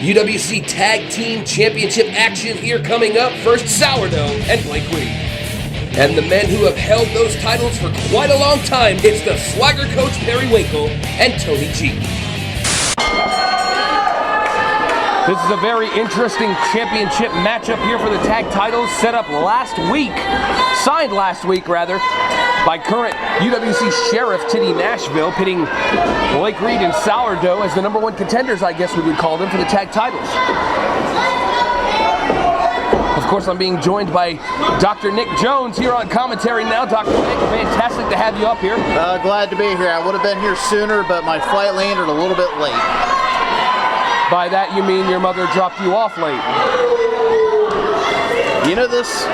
UWC Tag Team Championship action here coming up. First, Sourdough and Blake Reed. And the men who have held those titles for quite a long time, it's the Swagger Coach Perry Winkle and Tony G. This is a very interesting championship matchup here for the tag titles, signed last week by current UWC Sheriff Titty Nashville, pitting Blake Reed and Sourdough as the #1 contenders, I guess we would call them, for the tag titles. Of course, I'm being joined by Dr. Nick Jones here on commentary now. Dr. Nick, fantastic to have you up here. Glad to be here. I would have been here sooner, but my flight landed a little bit late. By that you mean your mother dropped you off late? You know, this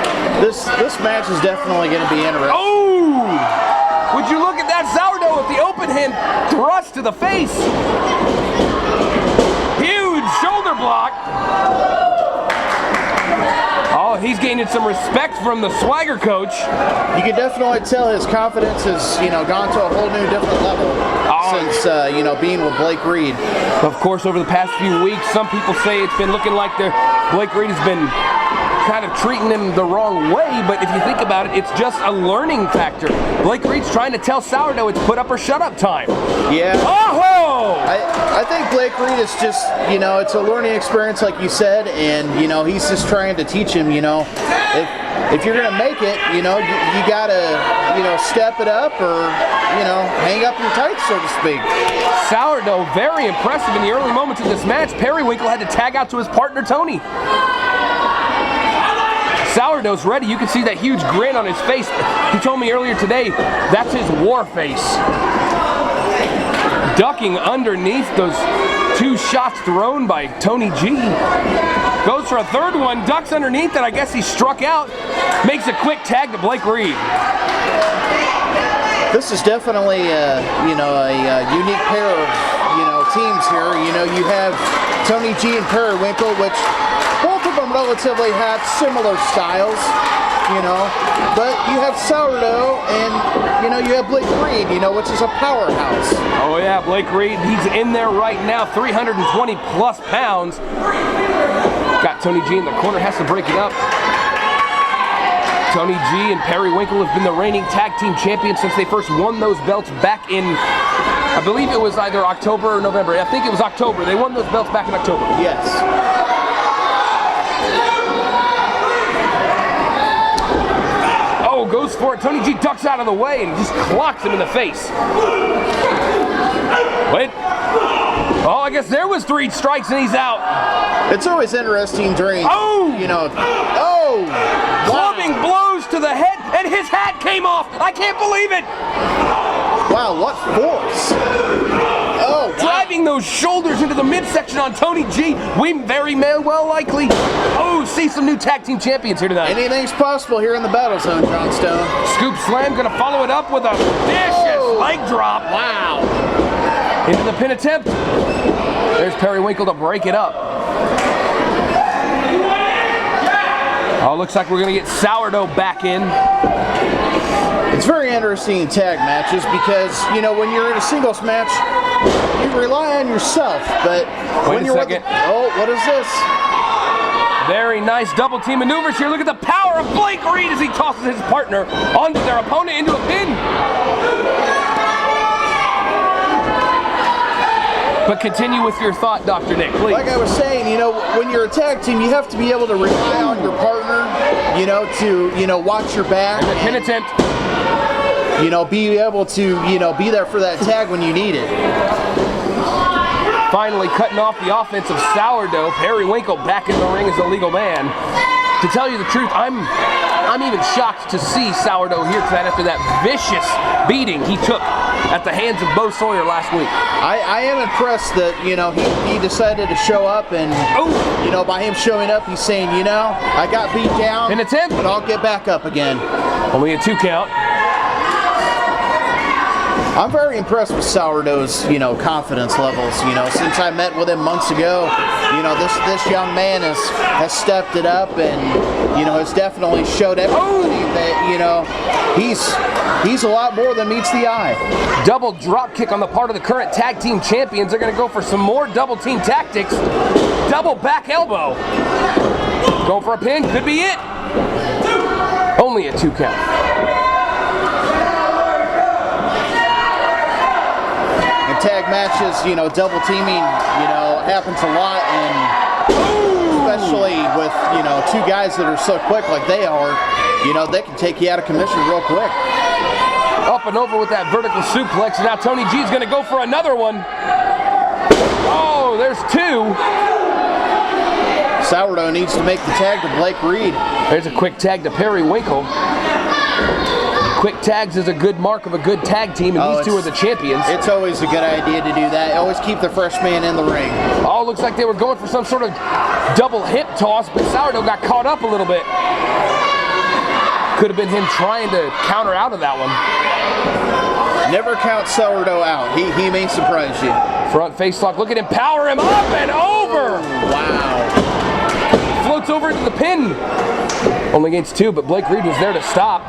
match is definitely going to be interesting. Oh! Would you look at that, Sourdough with the open hand thrust to the face? Huge shoulder block. Oh, he's gaining some respect from the Swagger Coach. You can definitely tell his confidence has, gone to a whole new different level since, being with Blake Reed. Of course, over the past few weeks, some people say it's been looking like Blake Reed has been kind of treating him the wrong way, but if you think about it, it's just a learning factor. Blake Reed's trying to tell Sourdough it's put up or shut up time. Yeah. Oh! I think Blake Reed is just, it's a learning experience like you said, and, he's just trying to teach him, if you're going to make it, you got to, step it up or, hang up your tights, so to speak. Sourdough, very impressive in the early moments of this match. Perry Winkle had to tag out to his partner, Tony. Sourdough's ready. You can see that huge grin on his face. He told me earlier today that's his war face. Ducking underneath those two shots thrown by Tony G. Goes for a third one, ducks underneath it. I guess he struck out. Makes a quick tag to Blake Reed. This is definitely a unique pair of teams here. You have Tony G and Perry Winkle, which both of them relatively have similar styles, but you have Sourdough and, you have Blake Reed, which is a powerhouse. Oh yeah, Blake Reed, he's in there right now, 320 plus pounds. Got Tony G in the corner, has to break it up. Tony G and Perry Winkle have been the reigning tag team champions since they first won those belts back in, I believe it was either October or November. I think it was October. They won those belts back in October. Yes. Goes for it. Tony G ducks out of the way and just clocks him in the face. Wait. Oh, I guess there was 3 strikes and he's out. It's always interesting during, clubbing blows to the head and his hat came off. I can't believe it. Wow, what force. Oh, wow. Driving those shoulders into the midsection on Tony G. We very well likely see some new tag team champions here tonight. Anything's possible here in the battle zone, John Stone. Scoop slam, gonna follow it up with a vicious leg drop. Wow. Into the pin attempt. There's Perry Winkle to break it up. Oh, looks like we're gonna get Sourdough back in. It's very interesting in tag matches because, when you're in a singles match, you rely on yourself, but when you're with what is this? Very nice double team maneuvers here. Look at the power of Blake Reed as he tosses his partner onto their opponent into a pin. But continue with your thought, Dr. Nick, please. Like I was saying, when you're a tag team, you have to be able to rely on your partner, to, watch your back. And the pin attempt. Be able to, be there for that tag when you need it. Finally cutting off the offense of Sourdough. Perry Winkle back in the ring as a legal man. To tell you the truth, I'm even shocked to see Sourdough here tonight after that vicious beating he took at the hands of Bo Sawyer last week. I am impressed that, he decided to show up and, by him showing up, he's saying, I got beat down. An attempt. But I'll get back up again. Only a 2 count. I'm very impressed with Sourdough's, confidence levels. Since I met with him months ago, this young man has stepped it up and, has definitely showed everybody that, he's a lot more than meets the eye. Double drop kick on the part of the current tag team champions. They're going to go for some more double team tactics. double back elbow. Going for a pin, could be it. Only a 2 count. In tag matches, you know, double teaming, you know, happens a lot, and especially with, you know, 2 guys that are so quick like they are, you know, they can take you out of commission real quick. Up and over with that vertical suplex, and now Tony G is going to go for another one. Oh, there's 2. Sourdough needs to make the tag to Blake Reed. There's a quick tag to Perry Winkle. Quick tags is a good mark of a good tag team, and these 2 are the champions. It's always a good idea to do that. Always keep the fresh man in the ring. Oh, looks like they were going for some sort of double hip toss, but Sourdough got caught up a little bit. Could have been him trying to counter out of that one. Never count Sourdough out. He may surprise you. Front face lock. Look at him power him up and over. Wow. Floats over into the pin. Only against 2, but Blake Reed was there to stop.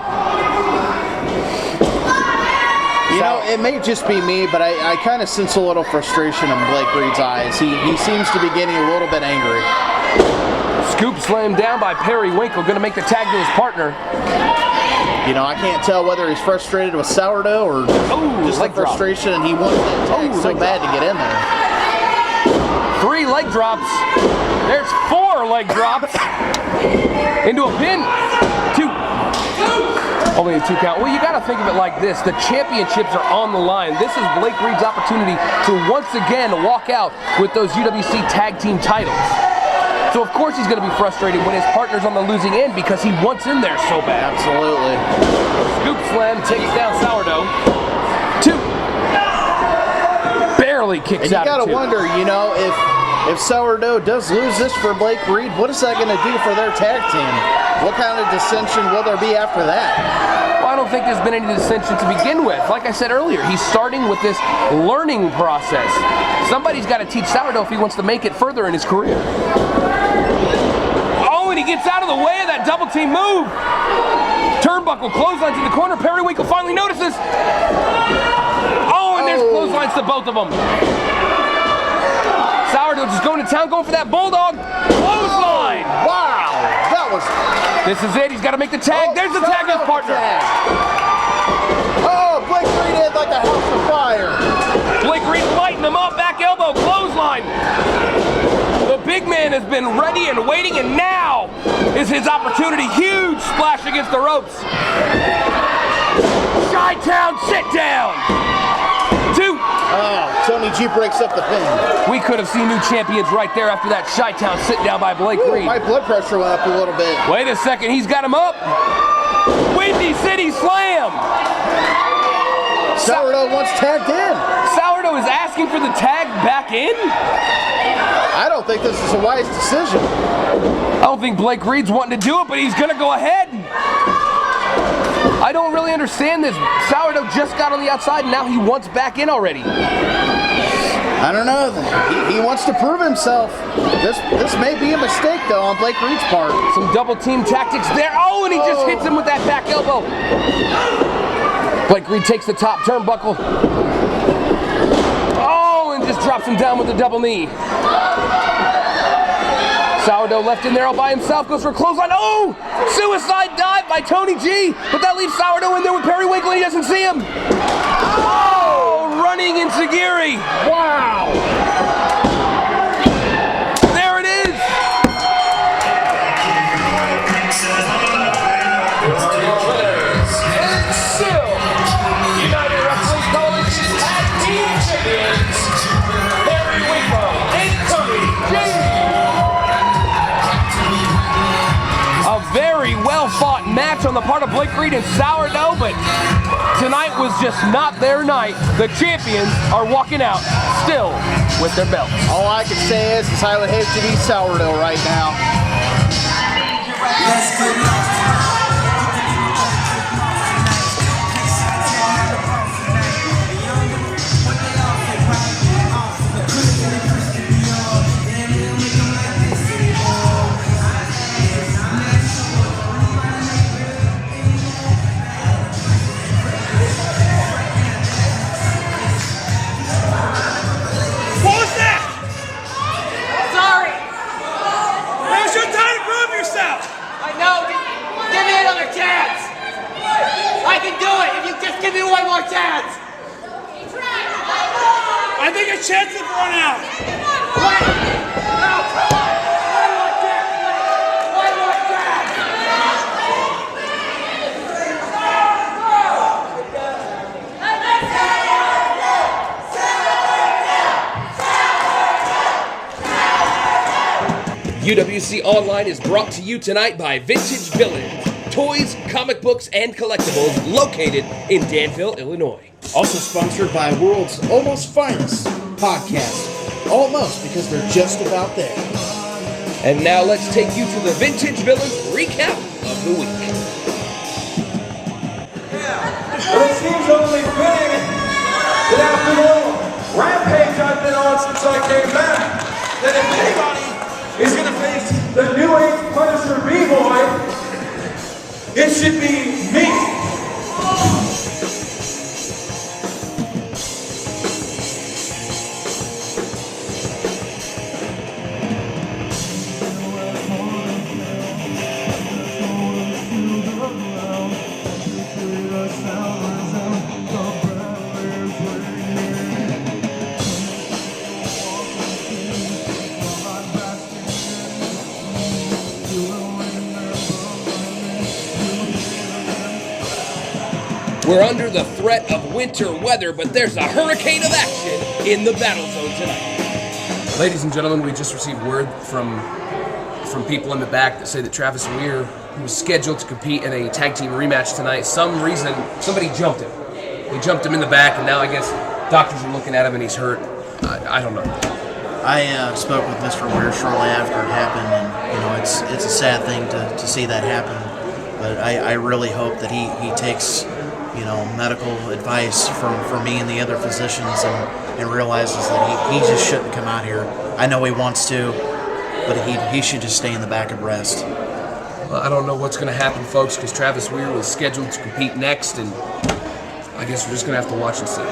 You know, it may just be me, but I kind of sense a little frustration in Blake Reed's eyes. He seems to be getting a little bit angry. Scoop slammed down by Perry Winkle, going to make the tag to his partner. You know, I can't tell whether he's frustrated with Sourdough or just the frustration, and he wanted that tag so bad to get in there. 3 leg drops. There's 4 leg drops. Into a pin. 2. Only a 2 count. Well, you got to think of it like this. The championships are on the line. This is Blake Reed's opportunity to once again walk out with those UWC tag team titles. So of course he's going to be frustrated when his partner's on the losing end because he wants in there so bad. Absolutely. Scoop slam takes down Sourdough. 2. Barely kicks out. And you got to wonder, you know, if Sourdough does lose this for Blake Reed, what is that going to do for their tag team? What kind of dissension will there be after that? Well, I don't think there's been any dissension to begin with. Like I said earlier, he's starting with this learning process. Somebody's got to teach Sourdough if he wants to make it further in his career. Oh, and he gets out of the way of that double team move. Turnbuckle clothesline to the corner. Perry Winkle finally notices. Oh, and there's clotheslines to both of them. Sourdough just going to town, going for that bulldog. Clothesline. Wow, that was... This is it. He's got to make the tag. There's the tag to his partner. Oh, Blake Reed had like a house of fire. Blake Reed lighting him up. Back elbow. Clothesline. The big man has been ready and waiting, and now is his opportunity. Huge splash against the ropes. Chi-Town sit down. 2. Oh, Tony G breaks up the pin. We could have seen new champions right there after that Chi-Town sit down by Blake Reed. My blood pressure went up a little bit. Wait a second, he's got him up. Windy City Slam. Sourdough wants tagged in. Sourdough is asking for the tag back in? I don't think this is a wise decision. I don't think Blake Reed's wanting to do it, but he's going to go ahead. I don't really understand this. Sourdough just got on the outside, and now he wants back in already. I don't know. He wants to prove himself. This may be a mistake, though, on Blake Reed's part. Some double team tactics there. Oh, and he just hits him with that back elbow. Blake Reed takes the top turnbuckle. Oh, and just drops him down with a double knee. Sourdough left in there all by himself, goes for a clothesline. Oh! Suicide dive by Tony G, but that leaves Sourdough in there with Perry Winkle, and he doesn't see him. Oh! Running enziguri. Wow! There it is! Cecil, United Wrestling Coalition Tag Team Champions, Perry Winkle and Tony G. A very well-fought match on the part of Blake Reed and Sourdough, but tonight was just not their night. The champions are walking out still with their belts. All I can say is I would hate to be Sourdough right now. like dads. I think a chance to run out. Wait. No, come on. Fight like that. Fight like that. UWC Online is brought to you tonight by Vintage Villains, toys, comic books, and collectibles located in Danville, Illinois. Also sponsored by World's Almost Finest podcast. Almost, because they're just about there. And now let's take you to the Vintage Villains recap of the week. Well, it seems only fitting that after all rampage I've been on since I came back, that if anybody is going to face the new age Punisher B-Boy, it should be me. We're under the threat of winter weather, but there's a hurricane of action in the battle zone tonight. Ladies and gentlemen, we just received word from people in the back that say that Travis Weir, who was scheduled to compete in a tag team rematch tonight, some reason, somebody jumped him. They jumped him in the back, and now I guess doctors are looking at him and he's hurt. I don't know. I spoke with Mr. Weir shortly after it happened, and it's a sad thing to see that happen. But I really hope that he takes medical advice from me and the other physicians and realizes that he just shouldn't come out here. I know he wants to, but he should just stay in the back and rest. Well, I don't know what's going to happen, folks, because Travis Weir was scheduled to compete next, and I guess we're just going to have to watch and see.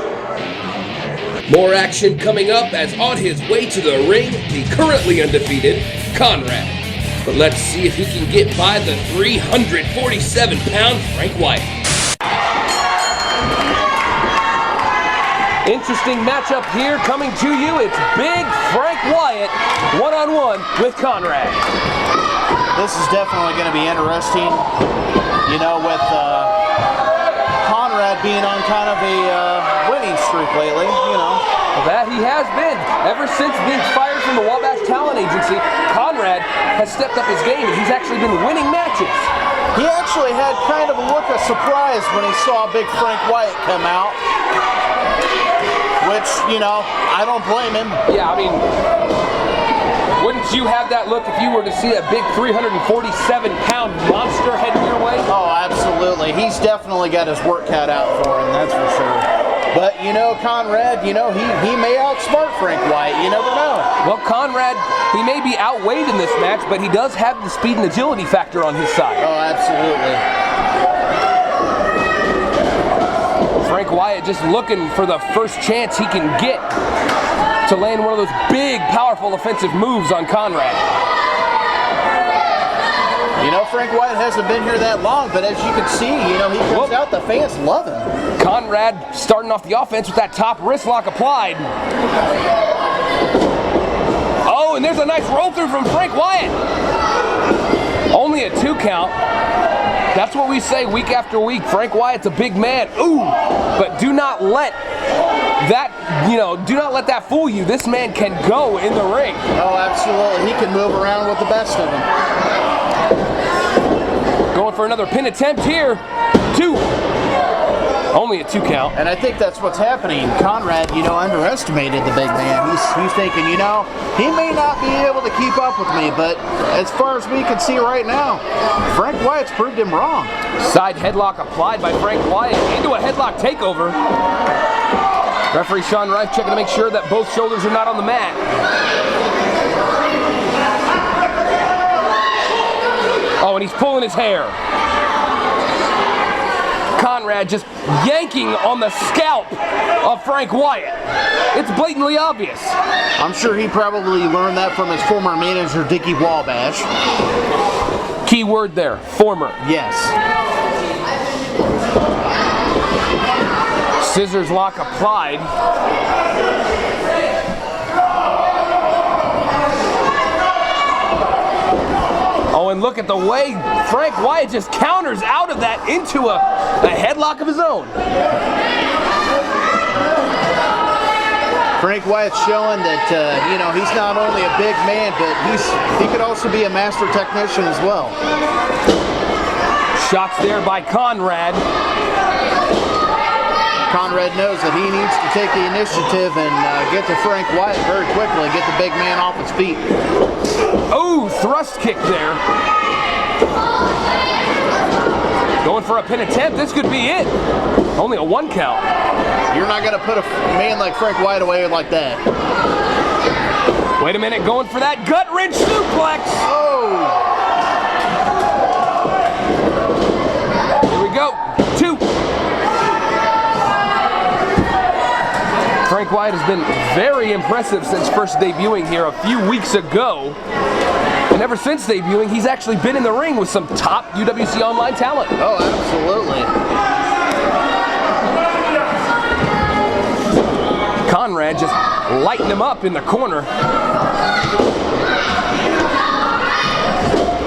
More action coming up as on his way to the ring, the currently undefeated Konrad. But let's see if he can get by the 347-pound Frank Wyatt. Interesting matchup here coming to you. It's Big Frank Wyatt one-on-one with Konrad. This is definitely going to be interesting, with Konrad being on kind of a winning streak lately, That he has been. Ever since being fired from the Wabash Talent Agency, Konrad has stepped up his game, and he's actually been winning matches. He actually had kind of a look of surprise when he saw Big Frank Wyatt come out, which, I don't blame him. Yeah, I mean, wouldn't you have that look if you were to see a big 347-pound monster heading your way? Oh, absolutely. He's definitely got his work cut out for him, that's for sure. But, Konrad, he may outsmart Frank Wyatt. You never know. Well, Konrad, he may be outweighed in this match, but he does have the speed and agility factor on his side. Oh, absolutely. Frank Wyatt just looking for the first chance he can get to land one of those big, powerful offensive moves on Konrad. Frank Wyatt hasn't been here that long, but as you can see, he comes out, the fans love him. Konrad starting off the offense with that top wrist lock applied. Oh, and there's a nice roll through from Frank Wyatt. Only a 2 count. That's what we say week after week. Frank Wyatt's a big man. Ooh, but do not let that fool you. This man can go in the ring. Oh, absolutely. He can move around with the best of them. Going for another pin attempt here. 2. Only a 2 count. And I think that's what's happening. Konrad, underestimated the big man. He's thinking, he may not be able to keep up with me, but as far as we can see right now, Frank Wyatt's proved him wrong. Side headlock applied by Frank Wyatt into a headlock takeover. Referee Sean Rife checking to make sure that both shoulders are not on the mat. Oh, and he's pulling his hair. Konrad just yanking on the scalp of Frank Wyatt. It's blatantly obvious. I'm sure he probably learned that from his former manager, Dickie Wabash. Key word there, former. Yes. Scissors lock applied. Oh, and look at the way Frank Wyatt just counters out of that into a headlock of his own. Frank Wyatt's showing that, you know, he's not only a big man, but he could also be a master technician as well. Shots there by Konrad. Konrad knows that he needs to take the initiative and get to Frank Wyatt very quickly, get the big man off his feet. Oh, thrust kick there. Going for a pin attempt. This could be it. Only a 1 count. You're not going to put a man like Frank Wyatt away like that. Wait a minute, going for that gut wrench suplex. Oh! Here we go. 2. Frank Wyatt has been very impressive since first debuting here a few weeks ago. And ever since debuting, he's actually been in the ring with some top UWC Online talent. Oh, absolutely. Konrad just lighting him up in the corner.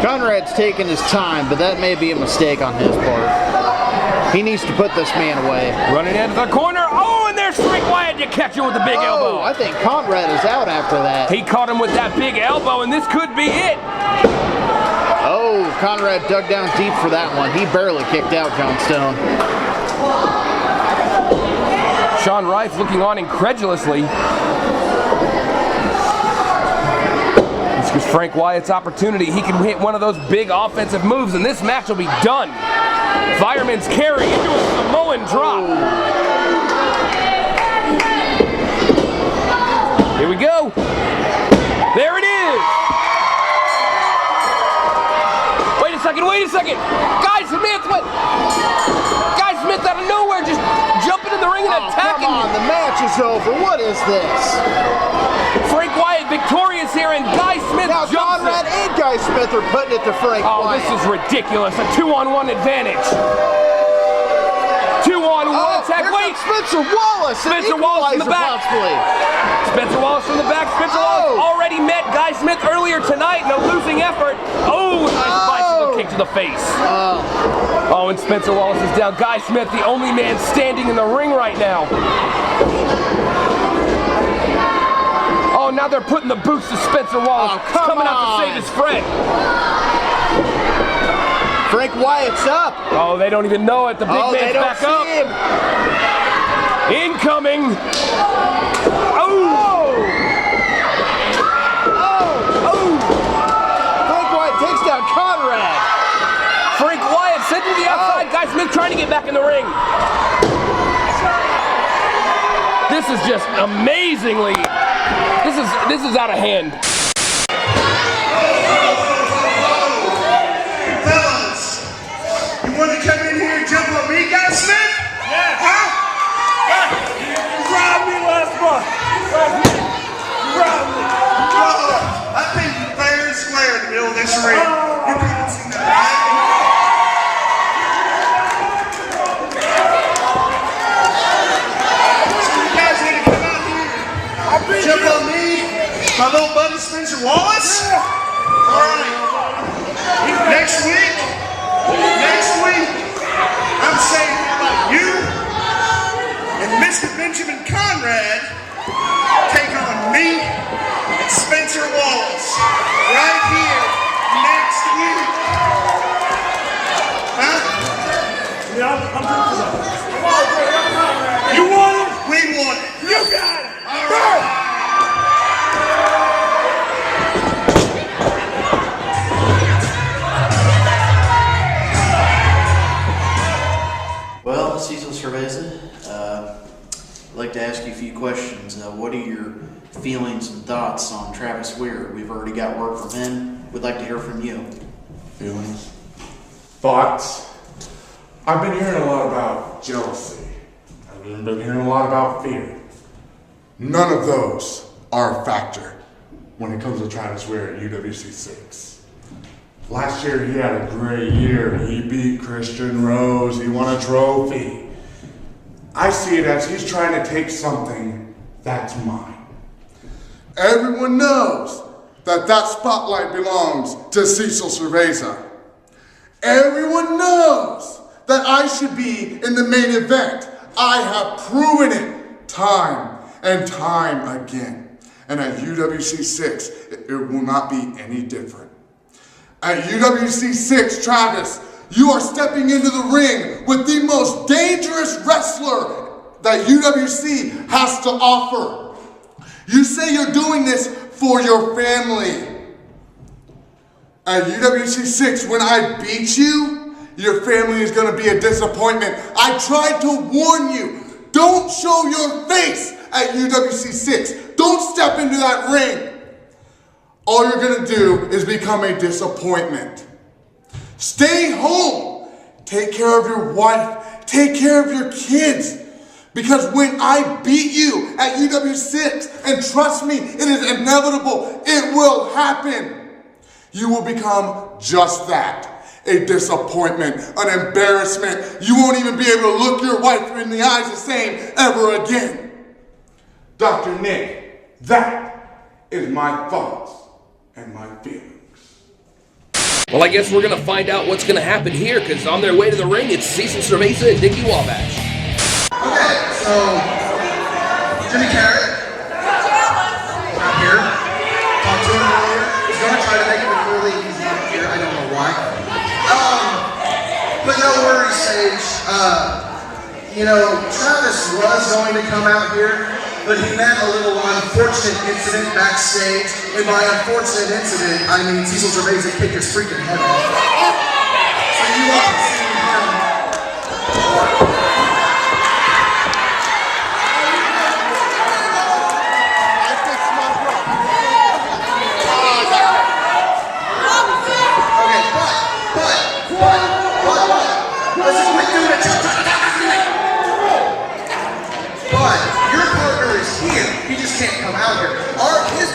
Konrad's taking his time, but that may be a mistake on his part. He needs to put this man away. Running into the corner. Oh, and there's Frank Wyatt to catch him with the big elbow. I think Konrad is out after that. He caught him with that big elbow, and this could be it. Oh, Konrad dug down deep for that one. He barely kicked out John Stone. Sean Rife looking on incredulously. This is Frank Wyatt's opportunity. He can hit one of those big offensive moves, and this match will be done. Fireman's carry into a Samoan drop. Here we go. There it is. Wait a second. Guy Smith went. Guy Smith out of nowhere just jumping in the ring and attacking. Come on, the match is over. What is this? Frank Wyatt victorious here, and Guy Smith now jumps Konrad and Guy Smith are putting it to Frank Wyatt. This is ridiculous. A 2-on-1 advantage. 2-on-1 attack. Wait, Spencer Wallace. Spencer Wallace from the back. Possibly. Spencer Wallace from the back. Spencer Wallace already met Guy Smith earlier tonight in a losing effort. Oh, nice bicycle kick to the face. Oh, and Spencer Wallace is down. Guy Smith, the only man standing in the ring right now. Oh, now they're putting the boots to Spencer Wallace. He's coming out to save his friend. Frank Wyatt's up. Oh, they don't even know it. The big man's back up. Him. Incoming. Frank Wyatt takes down Konrad. Frank Wyatt sent to the outside. Guy Smith trying to get back in the ring. This is just amazingly. This is out of hand. Fellas, you want to come in here and jump on me, Guy Smith? Yeah. Huh? You robbed me last month. You robbed me. I think you fair and square in the middle of this ring. You couldn't see that. Jump on me, my little buddy Spencer Wallace. All right. Next week, I'm saying about you and Mr. Benjamin Konrad take on me and Spencer Wallace right here next week. Huh? Yeah, I'm good for that. You want it? We want it. You got it. All right. Well, Cecil Cerveza, I'd like to ask you a few questions. What are your feelings and thoughts on Travis Weir? We've already got word from him. We'd like to hear from you. Feelings, thoughts. I've been hearing a lot about jealousy. I've been hearing a lot about fear. None of those are a factor when it comes to Travis Weir at UWC 6. Last year he had a great year. He beat Christian Rose. He won a trophy. I see it as he's trying to take something that's mine. Everyone knows that that spotlight belongs to Cecil Cerveza. Everyone knows that I should be in the main event. I have proven it time and time again. And at UWC 6, it will not be any different. At UWC 6, Travis, you are stepping into the ring with the most dangerous wrestler that UWC has to offer. You say you're doing this for your family. At UWC 6, when I beat you, your family is going to be a disappointment. I tried to warn you. Don't show your face at UWC 6. Don't step into that ring. All you're going to do is become a disappointment. Stay home. Take care of your wife. Take care of your kids. Because when I beat you at UWC 6, and trust me, it is inevitable. It will happen. You will become just that. A disappointment, an embarrassment. You won't even be able to look your wife in the eyes the same ever again. Dr. Nick, that is my thoughts and my feelings. Well, I guess we're going to find out what's going to happen here, because on their way to the ring, it's Cecil Cerveza and Dickie Wabash. Okay, so Jimmy Carrot not here. Talked to him earlier. He's going to try to make it, but clearly he's not here. I don't know why. But no worries, Phage. You know, Travis was going to come out here, but he met a little unfortunate incident backstage. And by unfortunate incident, I mean Cecil Cerveza kicked his freaking head off. So you won't see him.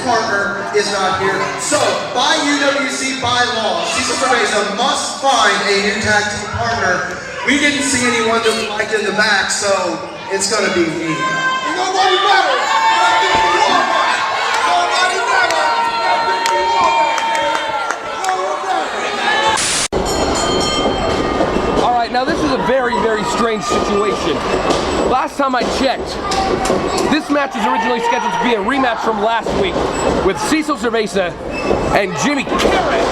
Partner is not here. So, by UWC bylaw, Cecil Cerveza must find a new tag team partner. We didn't see anyone that we liked in the back, so it's going to be me. Nobody better. Nobody better. All right, now this is a very, very strange situation. Last time I checked, this match was originally scheduled to be a rematch from last week with Cecil Cerveza and Jimmy Carrot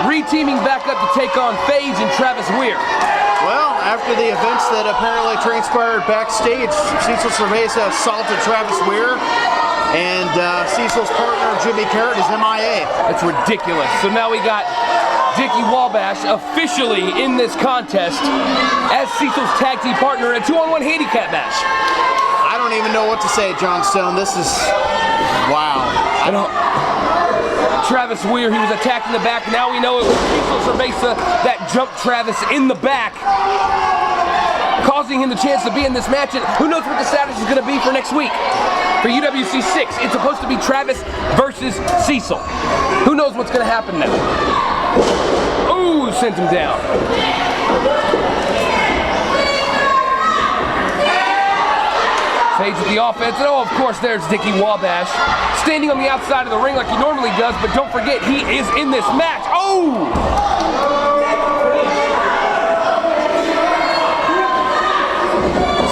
re-teaming back up to take on Phage and Travis Weir. Well, after the events that apparently transpired backstage, Cecil Cerveza assaulted Travis Weir, and Cecil's partner Jimmy Carrot is MIA. That's ridiculous. So now we got Dickie Wabash officially in this contest as Cecil's tag team partner in a 2-on-1 handicap match. I don't even know what to say, John Stone. This is, wow. Travis Weir, he was attacked in the back. Now we know it was Cecil Cerveza that jumped Travis in the back, causing him the chance to be in this match. And who knows what the status is going to be for next week. For UWC 6, it's supposed to be Travis versus Cecil. Who knows what's going to happen now? Ooh, sent him down. Phage with the offense, and oh, of course, there's Dickie Wabash, standing on the outside of the ring like he normally does, but don't forget, he is in this match. Oh!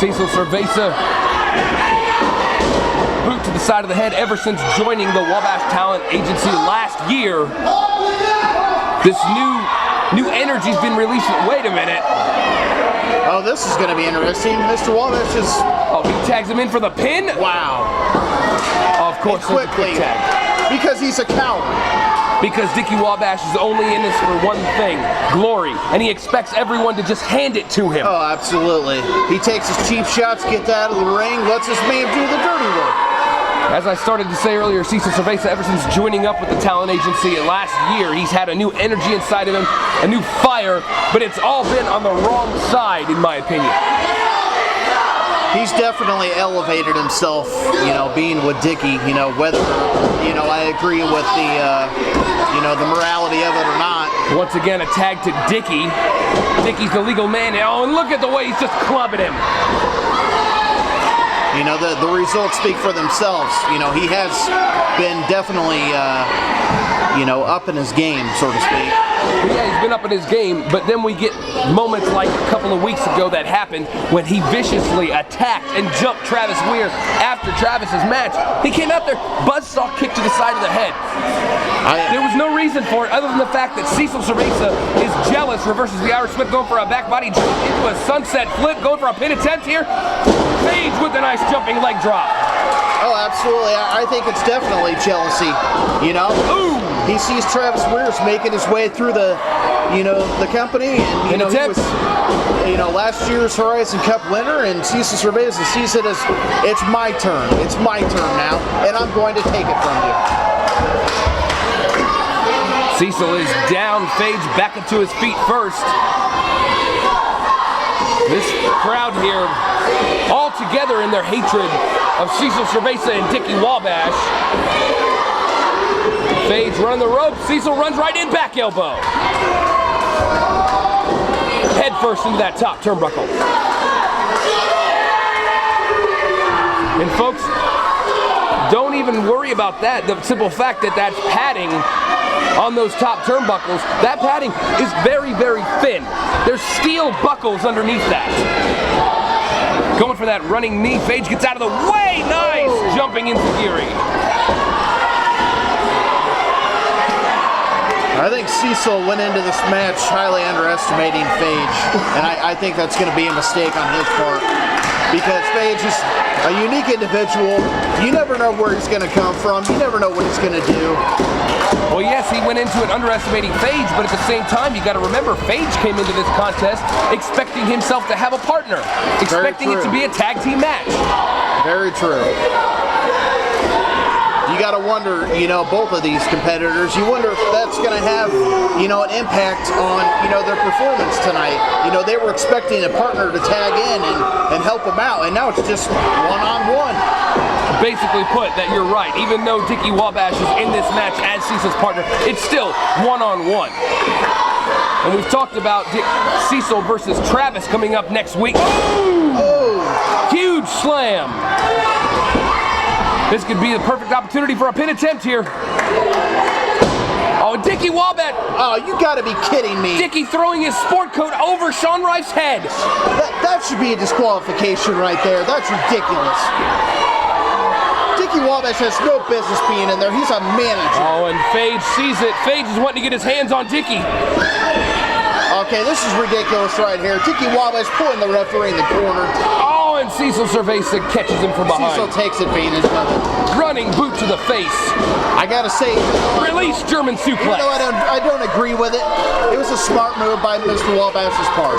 Cecil Cerveza, boot to the side of the head ever since joining the Wabash Talent Agency last year. This new energy's been released. Wait a minute. Oh, this is going to be interesting. Mr. Wabash is... Oh, he tags him in for the pin? Wow. Of course, quickly. Quick tag. Because he's a coward. Because Dickie Wabash is only in this for one thing, glory. And he expects everyone to just hand it to him. Oh, absolutely. He takes his cheap shots, gets out of the ring, lets his man do the dirty work. As I started to say earlier, Cecil Cerveza, ever since joining up with the talent agency last year, he's had a new energy inside of him, a new fire, but it's all been on the wrong side, in my opinion. He's definitely elevated himself, you know, being with Dickie, you know, whether, you know, I agree with the, you know, the morality of it or not. Once again, a tag to Dickie. Dickie's the legal man. Oh, and look at the way he's just clubbing him. You know, the results speak for themselves. You know, he has been definitely, you know, up in his game, so to speak. Yeah, he's been up in his game, but then we get moments like a couple of weeks ago that happened when he viciously attacked and jumped Travis Weir after Travis's match. He came out there, buzzsaw kick to the side of the head. There was no reason for it other than the fact that Cecil Cerveza is jealous, reverses the Irish Whip, going for a back body jump into a sunset flip, going for a pin attempt here. Phage with a nice jumping leg drop. Oh, absolutely. I think it's definitely jealousy, you know? Ooh. He sees Travis Weir's making his way through the, you know, the company, and you know, he was, you know, last year's Horizon Cup winner, and Cecil Cerveza sees it as, it's my turn now, and I'm going to take it from you. Cecil is down, Phage back up to his feet first. This crowd here, all together in their hatred of Cecil Cerveza and Dickie Wabash. Phage running the rope, Cecil runs right in, back elbow. Head first into that top turnbuckle. And folks, don't even worry about that. The simple fact that that's padding on those top turnbuckles, that padding is very, very thin. There's steel buckles underneath that. Going for that running knee, Phage gets out of the way, nice! Jumping into Fury. I think Cecil went into this match highly underestimating Phage, and I think that's going to be a mistake on his part, because Phage is a unique individual. You never know where he's going to come from. You never know what he's going to do. Well, yes, he went into it underestimating Phage, but at the same time, you got to remember, Phage came into this contest expecting himself to have a partner, expecting it to be a tag team match. Very true. You got to wonder, you know, both of these competitors, you wonder if that's going to have, you know, an impact on, you know, their performance tonight. You know, they were expecting a partner to tag in and help them out, and now it's just one-on-one. Basically put, that you're right. Even though Dickie Wabash is in this match as Cecil's partner, it's still one-on-one. And we've talked about Cecil versus Travis coming up next week. Oh! Huge slam. This could be the perfect opportunity for a pin attempt here. Oh, Dickie Wabash. Oh, you gotta be kidding me. Dickie throwing his sport coat over Sean Rife's head. That should be a disqualification right there. That's ridiculous. Dickie Wabash has no business being in there. He's a manager. Oh, and Phage sees it. Phage is wanting to get his hands on Dickie. Okay, this is ridiculous right here. Dickie Wabash pulling the referee in the corner. Oh, and Cecil Cerveza catches him from behind. Cecil takes advantage of it. Running boot to the face. I gotta say, release German suplex. Even though I don't agree with it, it was a smart move by Mr. Wabash's part.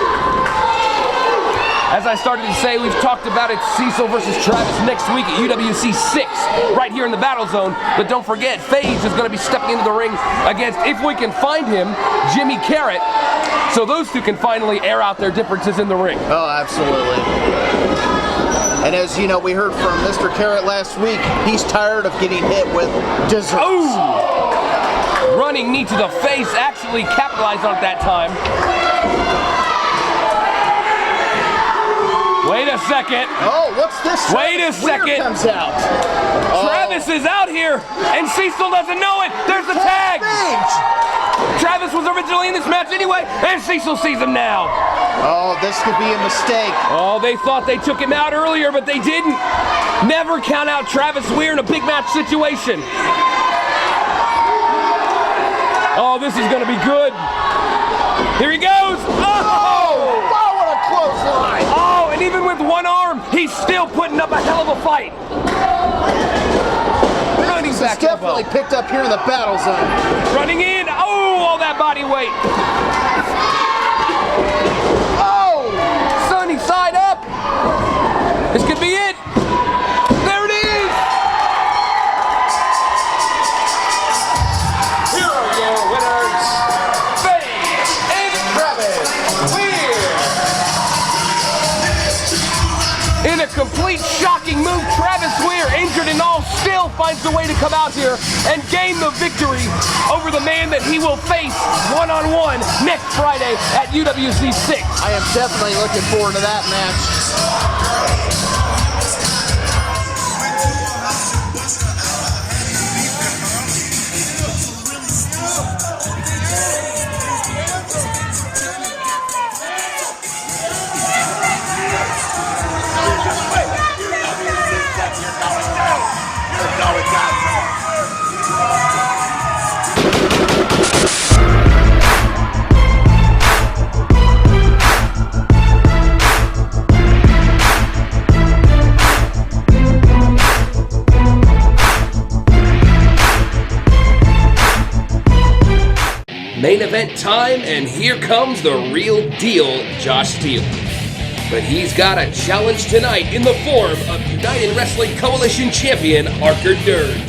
As I started to say, we've talked about it, Cecil versus Travis next week at UWC 6, right here in the Battle Zone. But don't forget, Phage is going to be stepping into the ring against, if we can find him, Jimmy Carrot. So those two can finally air out their differences in the ring. Oh, absolutely. And as you know, we heard from Mr. Carrot last week, he's tired of getting hit with desserts. Ooh! Running knee to the face, actually capitalized on it that time. Wait a second. Oh, what's this? Wait a second. Comes out. Travis is out here, and Cecil doesn't know it. There's the tag. Travis was originally in this match anyway, and Cecil sees him now. Oh, this could be a mistake. Oh, they thought they took him out earlier, but they didn't. Never count out Travis Weir in a big match situation. Oh, this is going to be good. Here he goes. Oh! What a close line. Oh, and even with one arm, he's still putting up a hell of a fight. This is definitely picked up here in the Battle Zone. Running in. Oh, all that body weight. Oh, sunny side up. This could be it. There it is. Here are your winners, Phage and Travis Weir. In a complete shocking move, Travis Weir, injured and all, still finds the way to come out here and gain the victory over the man that he will face one-on-one next Friday at UWC 6. I am definitely looking forward to that match. Main event time, and here comes the real deal, Josh Steele. But he's got a challenge tonight in the form of United Wrestling Coalition champion Harker Dirge.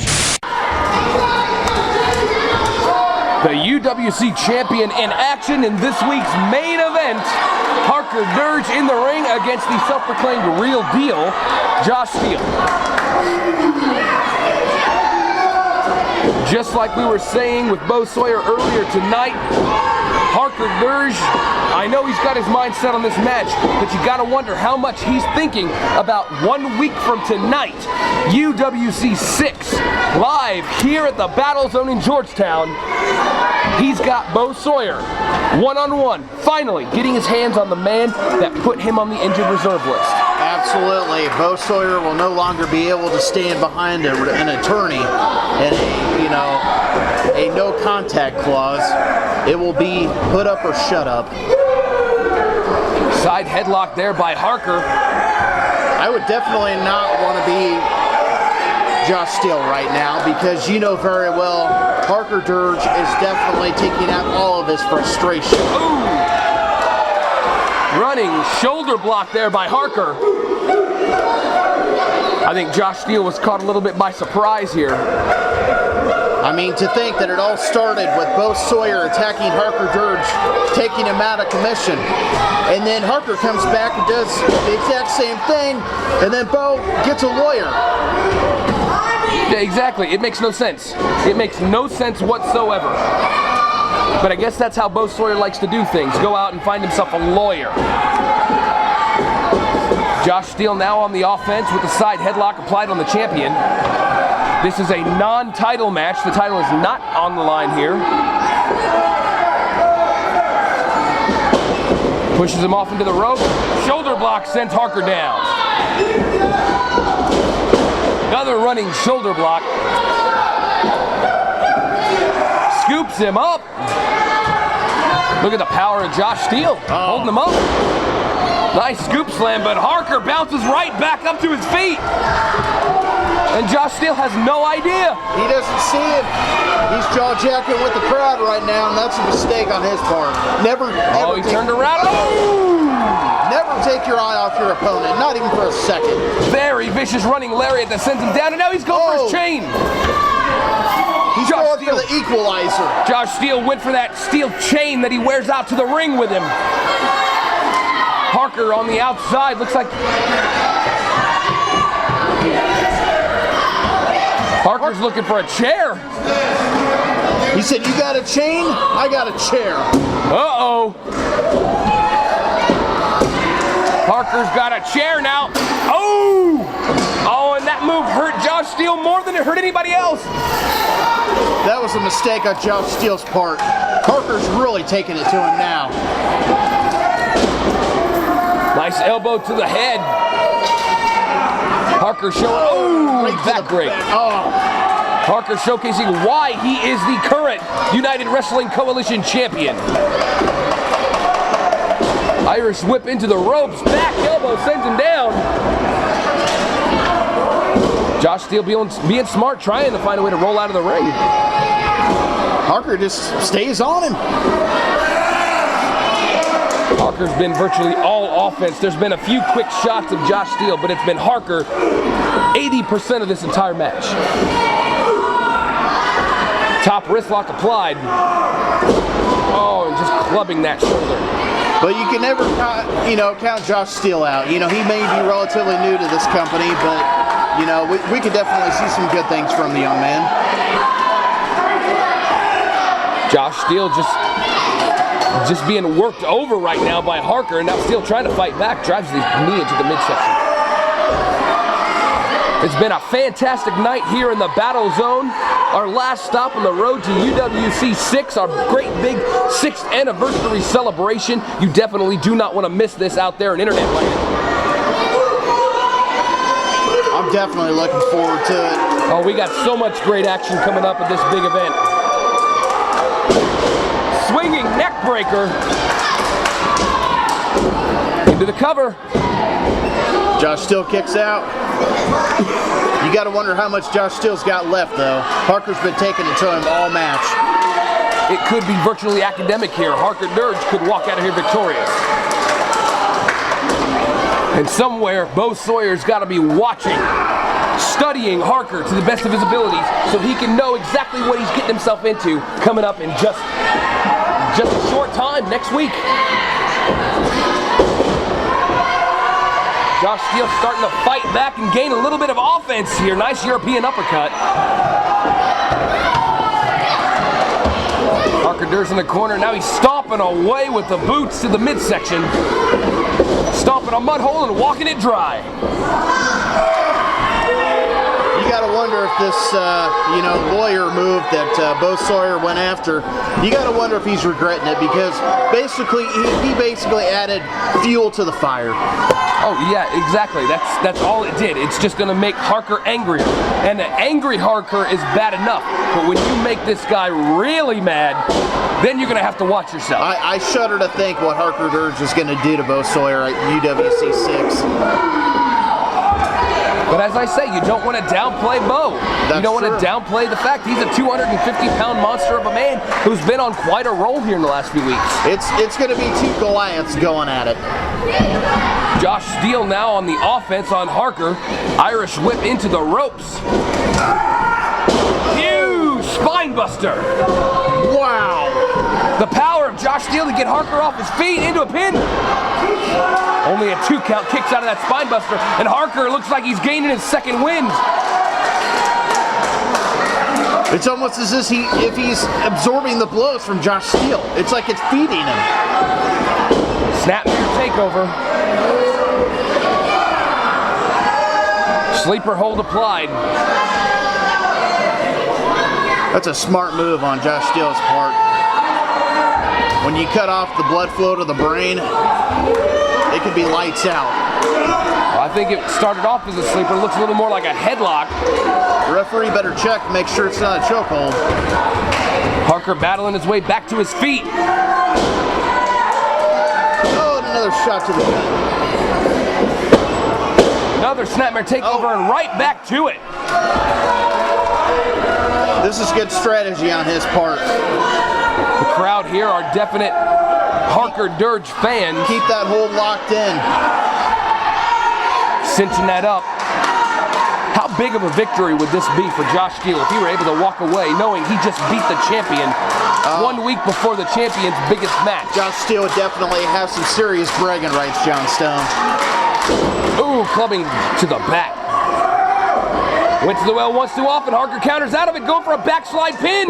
The UWC champion in action in this week's main event. Harker Dirge in the ring against the self-proclaimed real deal, Josh Steele. Just like we were saying with Bo Sawyer earlier tonight, Harker Dirge, I know he's got his mind set on this match, but you gotta wonder how much he's thinking about 1 week from tonight, UWC 6, live here at the Battle Zone in Georgetown. He's got Bo Sawyer, one-on-one, finally getting his hands on the man that put him on the injured reserve list. Absolutely. Bo Sawyer will no longer be able to stand behind an attorney and a no contact clause. It will be put up or shut up. Side headlock there by Harker. I would definitely not want to be Josh Steele right now, because you know very well Harker Dirge is definitely taking out all of his frustration. Ooh. Running shoulder block there by Harker. I think Josh Steele was caught a little bit by surprise here. I mean, to think that it all started with Bo Sawyer attacking Harker Dirge, taking him out of commission. And then Harker comes back and does the exact same thing, and then Bo gets a lawyer. Yeah, exactly. It makes no sense. It makes no sense whatsoever. But I guess that's how Bo Sawyer likes to do things. Go out and find himself a lawyer. Josh Steele now on the offense with the side headlock applied on the champion. This is a non-title match. The title is not on the line here. Pushes him off into the rope. Shoulder block sends Harker down. Another running shoulder block. Scoops him up. Look at the power of Josh Steele, holding him up. Nice scoop slam, but Harker bounces right back up to his feet. And Josh Steele has no idea. He doesn't see it. He's jaw-jacking with the crowd right now, and that's a mistake on his part. Never he turned around. Oh! Never take your eye off your opponent, not even for a second. Very vicious running lariat that sends him down, and now he's going for his chain. He's going for the equalizer. Josh Steele went for that steel chain that he wears out to the ring with him. Harker on the outside, looks like Harker's looking for a chair. He said, "You got a chain? I got a chair." Uh-oh. Harker's got a chair now. Oh! Oh, and that move hurt Josh Steele more than it hurt anybody else. That was a mistake on Josh Steele's part. Harker's really taking it to him now. Nice elbow to the head. Harker showing, back break. Harker showcasing why he is the current United Wrestling Coalition champion. Irish whip into the ropes, back elbow sends him down. Josh Steele being smart, trying to find a way to roll out of the ring. Harker just stays on him. Harker's been virtually all offense. There's been a few quick shots of Josh Steele, but it's been Harker 80% of this entire match. Top wrist lock applied. Oh, and just clubbing that shoulder. But you can never, count Josh Steele out. You know, he may be relatively new to this company, but you know, we could definitely see some good things from the young man. Josh Steele just being worked over right now by Harker, and now Steele trying to fight back, drives the knee into the midsection. It's been a fantastic night here in the Battle Zone. Our last stop on the road to UWC 6, our great big 6th anniversary celebration. You definitely do not want to miss this out there in internet land. I'm definitely looking forward to it. Oh, we got so much great action coming up at this big event. Swinging neck breaker into the cover. Josh Steele kicks out. You got to wonder how much Josh Steele's got left, though. Harker's been taking it to him all match. It could be virtually academic here. Harker Dirge could walk out of here victorious. And somewhere, Bo Sawyer's got to be watching, studying Harker to the best of his abilities so he can know exactly what he's getting himself into coming up in just a short time next week. Josh Steele starting to fight back and gain a little bit of offense here. Nice European uppercut. Harker Dirge in the corner. Now he's stomping away with the boots to the midsection. Stomping a mud hole and walking it dry. You got to wonder if this, lawyer move that Bo Sawyer went after, you got to wonder if he's regretting it, because basically he basically added fuel to the fire. Oh yeah, exactly. That's all it did. It's just going to make Harker angrier. And an angry Harker is bad enough. But when you make this guy really mad, then you're going to have to watch yourself. I shudder to think what Harker Dirge is going to do to Bo Sawyer at UWC 6. But as I say, you don't want to downplay Bo. You don't want to downplay the fact he's a 250-pound monster of a man who's been on quite a roll here in the last few weeks. It's going to be two Goliaths going at it. Josh Steele now on the offense on Harker. Irish whip into the ropes. Huge spine buster. Wow. The power of Josh Steele to get Harker off his feet into a pin. Only a 2 count, kicks out of that spine buster, and Harker looks like he's gaining his second wind. It's almost as if he's absorbing the blows from Josh Steele. It's like it's feeding him. Snapmare takeover. Sleeper hold applied. That's a smart move on Josh Steele's part. When you cut off the blood flow to the brain, it could be lights out. Well, I think it started off as a sleeper. It looks a little more like a headlock. The referee better check, make sure it's not a chokehold. Harker battling his way back to his feet. Oh, and another shot to the gut. Another snapmare takeover and right back to it. This is good strategy on his part. The crowd here are definite Harker Dirge fans. Keep that hold locked in. Cinching that up. How big of a victory would this be for Josh Steele if he were able to walk away knowing he just beat the champion 1 week before the champion's biggest match? Josh Steele would definitely have some serious bragging rights, John Stone. Ooh, clubbing to the back. Went to the well once too often. Harker counters out of it, going for a backslide pin.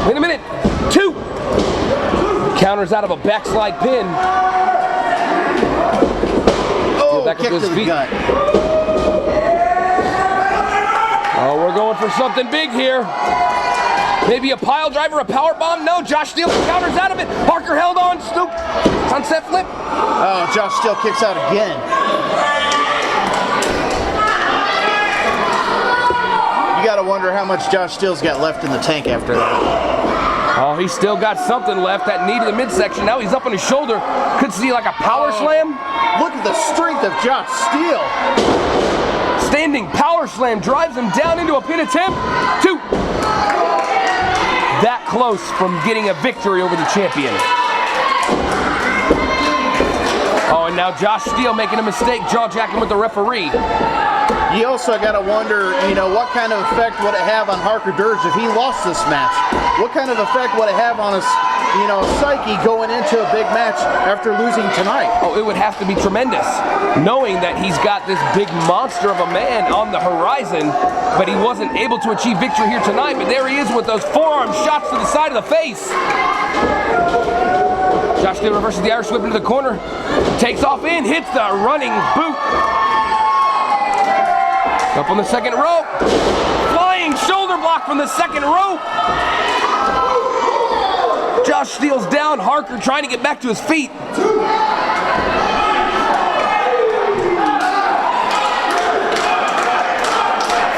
Wait a minute. 2. Counters out of a backslide pin. Oh, back kick to his the feet. gut. Oh, we're going for something big here. Maybe a pile driver, a power bomb? No, Josh Steele counters out of it. Harker held on, Snoop. Sunset flip. Oh, Josh Steele kicks out again. You gotta wonder how much Josh Steele's got left in the tank after that. Oh, he's still got something left. That knee to the midsection. Now he's up on his shoulder. Could see like a power slam. Look at the strength of Josh Steele. Standing power slam drives him down into a pin attempt. 2. That close from getting a victory over the champion. Oh, and now Josh Steele making a mistake, jaw-jacking with the referee. You also got to wonder, what kind of effect would it have on Harker Dirge if he lost this match? what kind of effect would it have on his, psyche going into a big match after losing tonight? Oh, it would have to be tremendous, knowing that he's got this big monster of a man on the horizon, but he wasn't able to achieve victory here tonight. But there he is with those forearm shots to the side of the face. Josh Steele reverses the Irish whip into the corner, takes off in, hits the running boot. Up on the second rope, flying shoulder block from the second rope. Josh Steele's down, Harker trying to get back to his feet.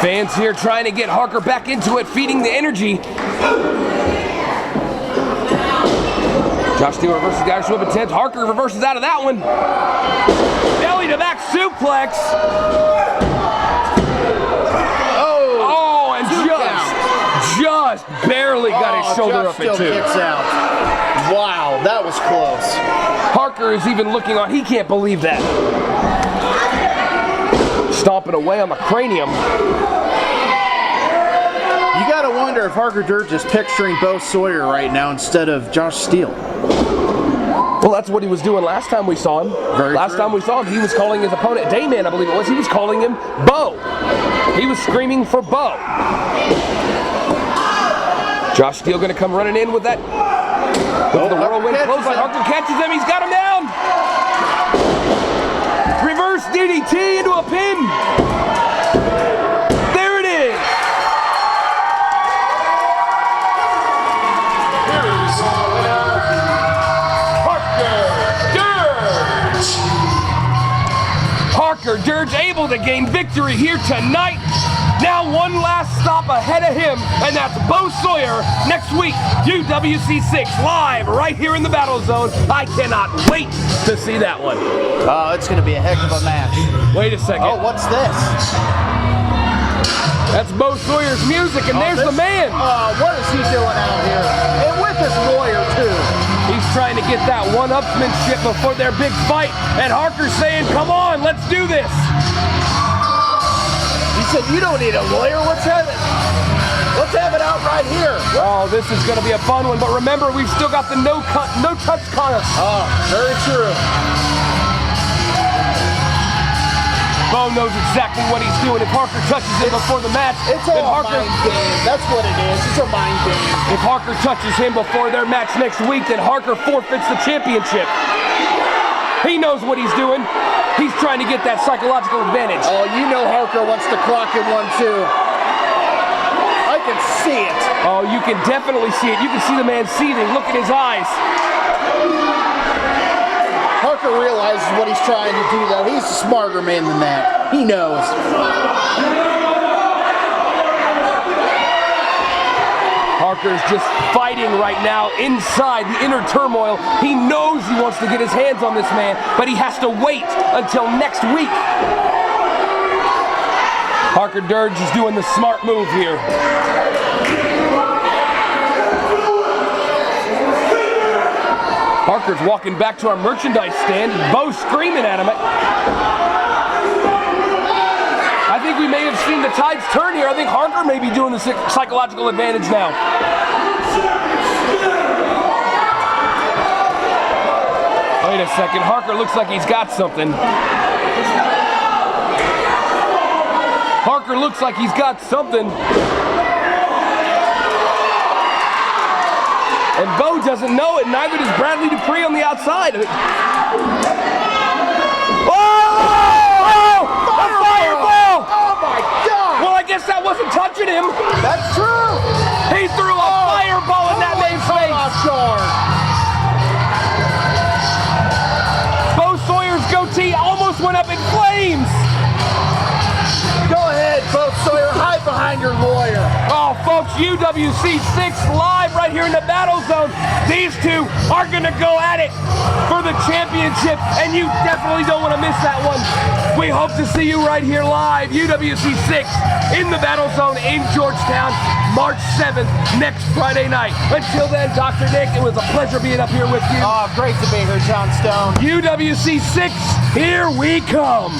Fans here trying to get Harker back into it, feeding the energy. Josh Steele reverses the Irish whip attempt. Harker reverses out of that one. Belly to back suplex. Oh, and just barely got his shoulder up it too. Kicks out. Wow, that was close. Harker is even looking on. He can't believe that. Stomping away on the cranium. You gotta wonder if Harker Dirge is picturing Bo Sawyer right now instead of Josh Steele. Well, that's what he was doing last time we saw him. Last time we saw him, he was calling his opponent Dayman, I believe it was. He was calling him Bo. He was screaming for Bo. Josh Steele going to come running in with that. With the whirlwind clothesline. Harker catches him. He's got him down. Reverse DDT into a pin. There it is. Harker Dirge able to gain victory here tonight. Now one last stop ahead of him, and that's Bo Sawyer next week, UWC 6, live right here in the Battle Zone. I cannot wait to see that one. Oh, it's going to be a heck of a match. Wait a second. Oh, what's this? That's Bo Sawyer's music, and there's the man. What is he doing out here? And with his lawyer, too. He's trying to get that one-upsmanship before their big fight, and Harker's saying, come on, let's do this. He said, you don't need a lawyer, let's have it out right here. Oh, this is going to be a fun one, but remember, we've still got the no-touch contest. Oh, very true. Bo knows exactly what he's doing. If Harker touches him before the match, it's all a mind game. That's what it is. It's a mind game. If Harker touches him before their match next week, then Harker forfeits the championship. He knows what he's doing. He's trying to get that psychological advantage. Oh, you know Harker wants to clock him 1-2. I can see it. Oh, you can definitely see it. You can see the man seething. Look at his eyes. Harker realizes what he's trying to do, though. He's a smarter man than that. He knows. Harker's just fighting right now inside the inner turmoil. He knows he wants to get his hands on this man, but he has to wait until next week. Harker Dirge is doing the smart move here. Harker's walking back to our merchandise stand. Bo screaming at him. I think we may have seen the tides turn here. I think Harker may be doing the psychological advantage now. Wait a second. Harker looks like he's got something. Harker looks like he's got something. And Bo doesn't know it, neither does Bradley Dupree on the outside. Oh! A fireball! Oh my God! Well, I guess that wasn't touching him. That's true. He threw a fireball in that man's face. Bo Sawyer's goatee almost went up in flames. Go ahead, Bo Sawyer, hide behind your lawyer. Oh, folks, UWC 6 live right here in the Battle Zone. These two are going to go at it for the championship, and you definitely don't want to miss that one. We hope to see you right here live, UWC 6 in the Battle Zone in Georgetown, March 7th, next Friday night. Until then, Dr. Nick, it was a pleasure being up here with you. Oh, great to be here, John Stone. UWC 6, here we come.